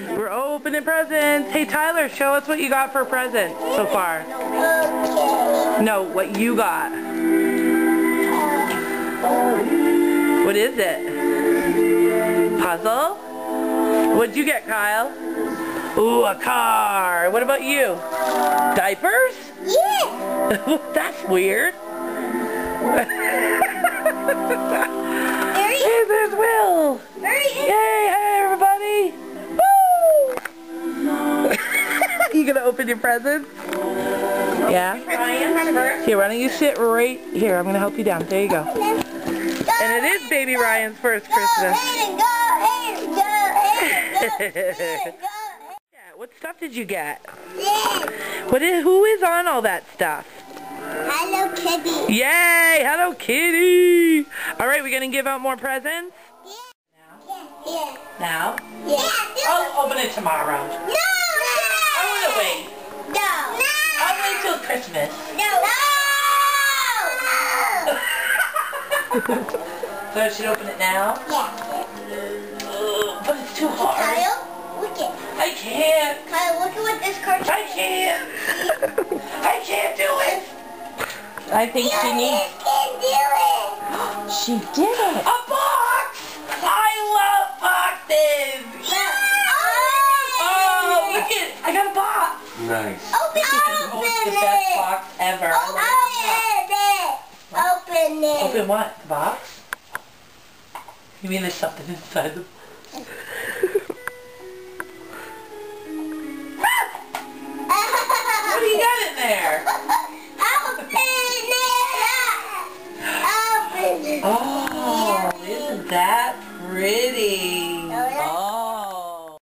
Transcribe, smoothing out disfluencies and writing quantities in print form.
We're opening presents. Hey Tyler, show us what you got for presents so far. Okay. No, what you got. What is it? Puzzle? What'd you get, Kyle? Ooh, a car. What about you? Diapers? Yeah. That's weird. Very. Hey, there's Will. Very. Yay, hey everybody. Woo! You gonna open your presents? Yeah? Here, why don't you sit right here? I'm gonna help you down. There you go. And it is baby Ryan's first Christmas. Yeah, what stuff did you get? Who is on all that stuff? Hello Kitty. Yay! Hello Kitty! Alright, we gonna give out more presents? Yeah. Now? Yeah. I'll open it tomorrow. No. I wanna wait. No. I'll wait till Christmas. No. So I should open it now? Yeah. But it's too hard. Kyle, look it. I can't. Kyle, look at what this card is. I can't. I can't do it. I think she needs... Can't do it. She did it. A box! I love boxes! Oh, look it! I got a box! Nice. Open It's the best box ever. Open it. Open what? The box? You mean there's something inside the... What do you got in there? Oh, isn't that pretty?